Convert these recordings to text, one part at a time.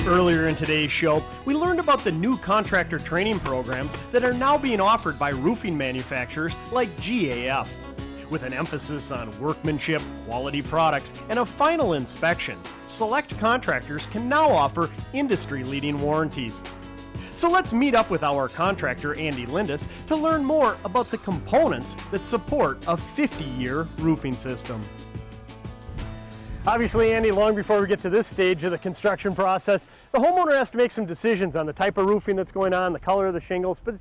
Earlier in today's show, we learned about the new contractor training programs that are now being offered by roofing manufacturers like GAF. With an emphasis on workmanship, quality products, and a final inspection, select contractors can now offer industry-leading warranties. So let's meet up with our contractor, Andy Lindis, to learn more about the components that support a 50-year roofing system. Obviously, Andy, long before we get to this stage of the construction process, the homeowner has to make some decisions on the type of roofing that's going on, the color of the shingles. But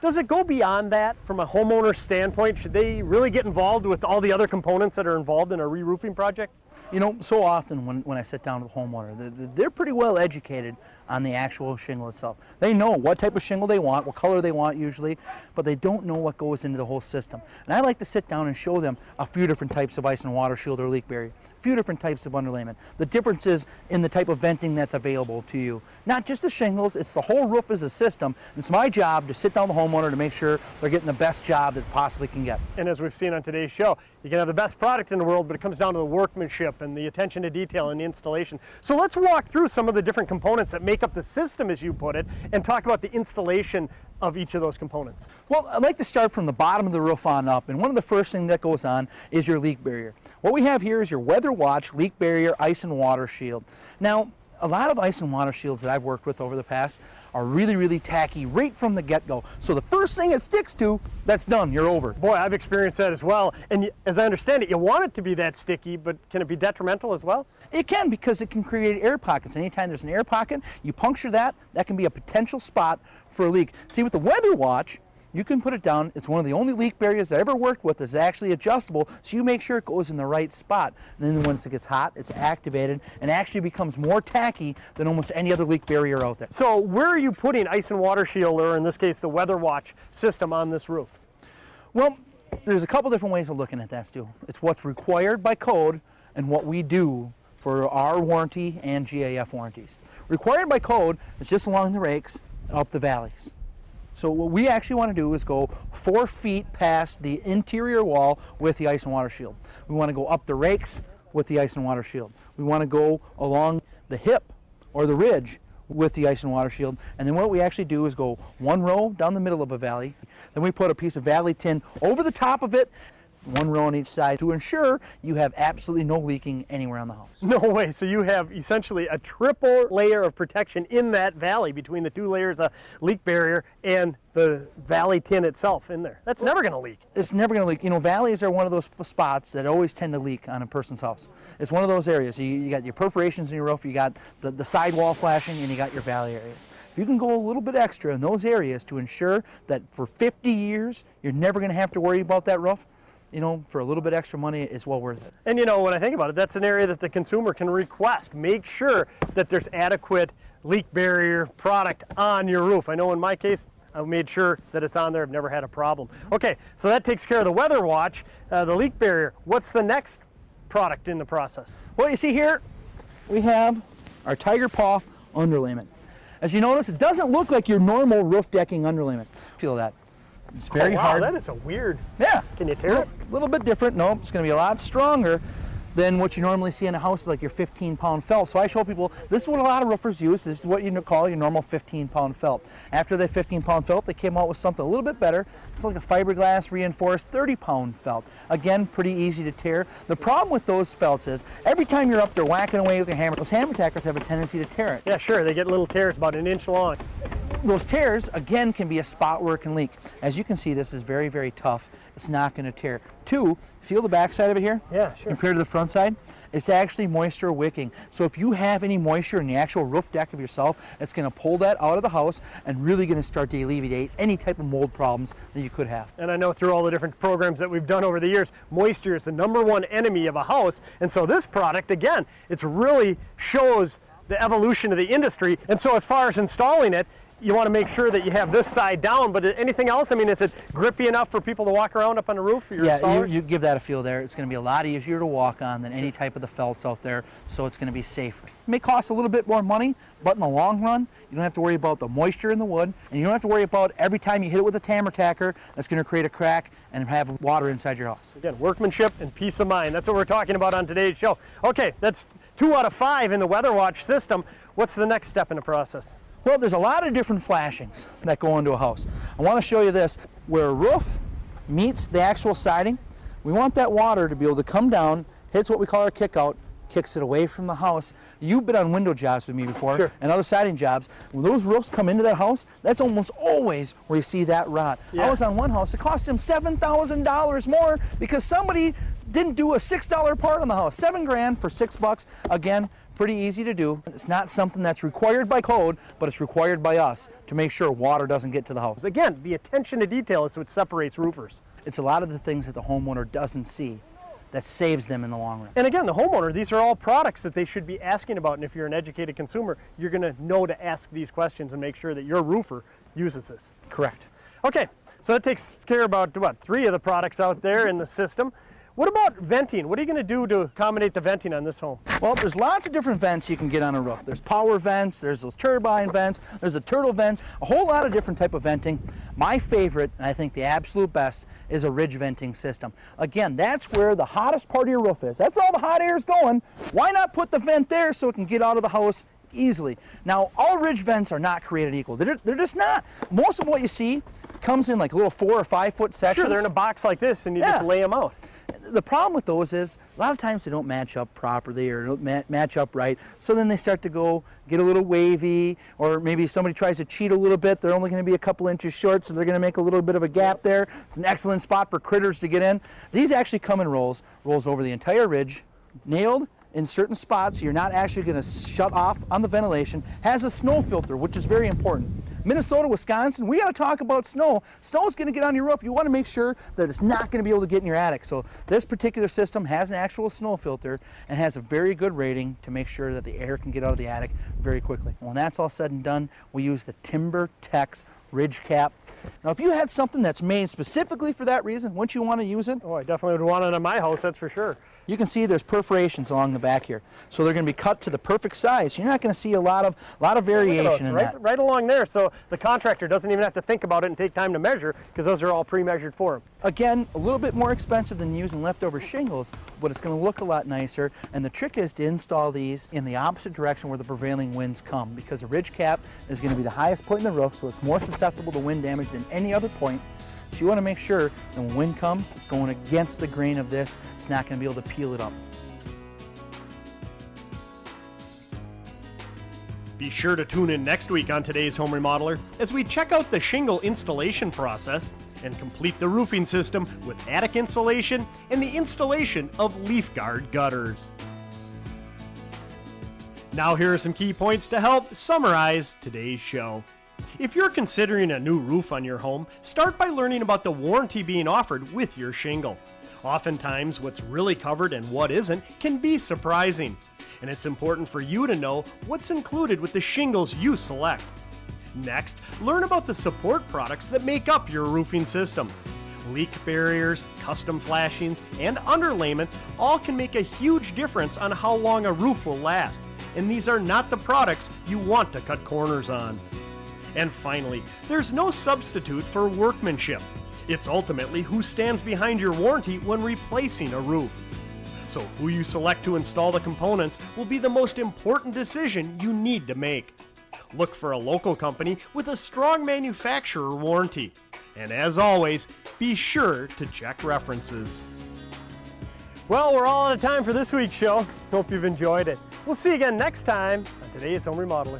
does it go beyond that from a homeowner standpoint? Should they really get involved with all the other components that are involved in a re-roofing project? You know, so often when I sit down with a homeowner, they're pretty well educated on the actual shingle itself. They know what type of shingle they want, what color they want usually, but they don't know what goes into the whole system. And I like to sit down and show them a few different types of ice and water shield or leak barrier, a few different types of underlayment, the differences in the type of venting that's available to you. Not just the shingles, it's the whole roof as a system. It's my job to sit down with the homeowner to make sure they're getting the best job that possibly can get. And as we've seen on today's show, you can have the best product in the world, but it comes down to the workmanship and the attention to detail and the installation. So let's walk through some of the different components that make up the system, as you put it, and talk about the installation of each of those components. Well, I'd like to start from the bottom of the roof on up, and one of the first things that goes on is your leak barrier. What we have here is your Weather Watch leak barrier ice and water shield. Now, a lot of ice and water shields that I've worked with over the past are really tacky right from the get-go. So the first thing it sticks to, that's done, you're over. Boy, I've experienced that as well. And as I understand it, you want it to be that sticky, but can it be detrimental as well? It can, because it can create air pockets. Anytime there's an air pocket, you puncture that, that can be a potential spot for a leak. See, with the Weather Watch, you can put it down. It's one of the only leak barriers I ever worked with that's actually adjustable, so you make sure it goes in the right spot. And then once it gets hot, it's activated and actually becomes more tacky than almost any other leak barrier out there. So where are you putting ice and water shield, or in this case the Weather Watch system, on this roof? Well, there's a couple different ways of looking at that, Stu. It's what's required by code and what we do for our warranty and GAF warranties. Required by code is just along the rakes, up the valleys. So what we actually want to do is go 4 feet past the interior wall with the ice and water shield. We want to go up the rakes with the ice and water shield. We want to go along the hip or the ridge with the ice and water shield. And then what we actually do is go 1 row down the middle of a valley. Then we put a piece of valley tin over the top of it, 1 row on each side, to ensure you have absolutely no leaking anywhere on the house. No way. So you have essentially a triple layer of protection in that valley between the 2 layers of leak barrier and the valley tin itself in there. That's never going to leak. It's never going to leak. You know, valleys are one of those spots that always tend to leak on a person's house. It's one of those areas. You got your perforations in your roof, you got the sidewall flashing, and you got your valley areas. If you can go a little bit extra in those areas to ensure that for 50 years you're never going to have to worry about that roof, you know, for a little bit extra money, it's well worth it. And you know, when I think about it, that's an area that the consumer can request. Make sure that there's adequate leak barrier product on your roof. I know in my case, I've made sure that it's on there. I've never had a problem. Okay, so that takes care of the Weather Watch, the leak barrier. What's the next product in the process? Well, you see here, we have our Tiger Paw underlayment. As you notice, it doesn't look like your normal roof decking underlayment. Feel that. It's very hard. That is a weird. Yeah. Can you tear it? A little bit different. No, it's going to be a lot stronger than what you normally see in a house, like your 15-pound felt. So I show people, this is what a lot of roofers use. This is what you call your normal 15-pound felt. After the 15-pound felt, they came out with something a little bit better. It's like a fiberglass reinforced 30-pound felt. Again, pretty easy to tear. The problem with those felts is every time you're up there whacking away with your hammer, those hammer tackers have a tendency to tear it. Yeah, sure. They get little tears about 1 inch long. Those tears, again, can be a spot where it can leak. As you can see, this is very tough. It's not going to tear. 2, feel the back side of it here? Yeah, sure. Compared to the front side, it's actually moisture wicking. So if you have any moisture in the actual roof deck of yourself, it's going to pull that out of the house and really going to start to alleviate any type of mold problems that you could have. And I know through all the different programs that we've done over the years, moisture is the #1 enemy of a house. And so this product, again, it really shows the evolution of the industry. And so as far as installing it, you want to make sure that you have this side down, but anything else? I mean, is it grippy enough for people to walk around up on the roof for your installers? You give that a feel there. It's going to be a lot easier to walk on than any type of the felts out there, so it's going to be safer. It may cost a little bit more money, but in the long run, you don't have to worry about the moisture in the wood, and you don't have to worry about every time you hit it with a tammer tacker, that's going to create a crack and have water inside your house. Again, workmanship and peace of mind. That's what we're talking about on today's show. Okay, that's 2 out of 5 in the Weather Watch system. What's the next step in the process? Well, there's a lot of different flashings that go into a house. I want to show you this. Where a roof meets the actual siding, we want that water to be able to come down, hits what we call our kick out, kicks it away from the house. You've been on window jobs with me before, sure, and other siding jobs. When those roofs come into that house, that's almost always where you see that rot. Yeah. I was on one house, it cost him $7,000 more because somebody didn't do a $6 part on the house. $7 grand for $6. Again, pretty easy to do. It's not something that's required by code, but it's required by us to make sure water doesn't get to the house. Again, the attention to detail is what separates roofers. It's a lot of the things that the homeowner doesn't see that saves them in the long run. And again, the homeowner, these are all products that they should be asking about, and if you're an educated consumer, you're going to know to ask these questions and make sure that your roofer uses this. Correct. Okay, so that takes care of about, what, 3 of the products out there in the system. What about venting? What are you going to do to accommodate the venting on this home? Well, there's lots of different vents you can get on a roof. There's power vents, there's those turbine vents, there's the turtle vents, a whole lot of different type of venting. My favorite, and I think the absolute best, is a ridge venting system. Again, that's where the hottest part of your roof is. That's where all the hot air is going. Why not put the vent there so it can get out of the house easily? Now, all ridge vents are not created equal. They're just not. Most of what you see comes in like little 4 or 5 foot sections. Sure, they're in a box like this and you just lay them out. The problem with those is a lot of times they don't match up properly or don't match up right, so then they start to get a little wavy, or maybe somebody tries to cheat a little bit. They're only going to be a couple inches short, so they're going to make a little bit of a gap there. It's an excellent spot for critters to get in. These actually come in rolls over the entire ridge, nailed in certain spots. You're not actually going to shut off on the ventilation. Has a snow filter, which is very important. Minnesota, Wisconsin, we got to talk about snow. Snow's going to get on your roof. You want to make sure that it's not going to be able to get in your attic. So this particular system has an actual snow filter and has a very good rating to make sure that the air can get out of the attic very quickly. When that's all said and done, we use the Timber Tex ridge cap. Now, if you had something that's made specifically for that reason, wouldn't you want to use it? Oh, I definitely would want it in my house, that's for sure. You can see there's perforations along the back here, so they're going to be cut to the perfect size. You're not going to see a lot of variation in that. Right along there, so the contractor doesn't even have to think about it and take time to measure, because those are all pre-measured for him. Again, a little bit more expensive than using leftover shingles, but it's going to look a lot nicer. And the trick is to install these in the opposite direction where the prevailing winds come, because the ridge cap is going to be the highest point in the roof, so it's more susceptible to wind damage than any other point. So you want to make sure that when wind comes, it's going against the grain of this. It's not going to be able to peel it up. Be sure to tune in next week on Today's Home Remodeler as we check out the shingle installation process and complete the roofing system with attic insulation and the installation of leaf guard gutters. Now here are some key points to help summarize today's show. If you're considering a new roof on your home, start by learning about the warranty being offered with your shingle. Oftentimes, what's really covered and what isn't can be surprising, and it's important for you to know what's included with the shingles you select. Next, learn about the support products that make up your roofing system. Leak barriers, custom flashings, and underlayments all can make a huge difference on how long a roof will last, and these are not the products you want to cut corners on. And finally, there's no substitute for workmanship. It's ultimately who stands behind your warranty when replacing a roof. So who you select to install the components will be the most important decision you need to make. Look for a local company with a strong manufacturer warranty. And as always, be sure to check references. Well, we're all out of time for this week's show. Hope you've enjoyed it. We'll see you again next time on Today's Home Remodeler.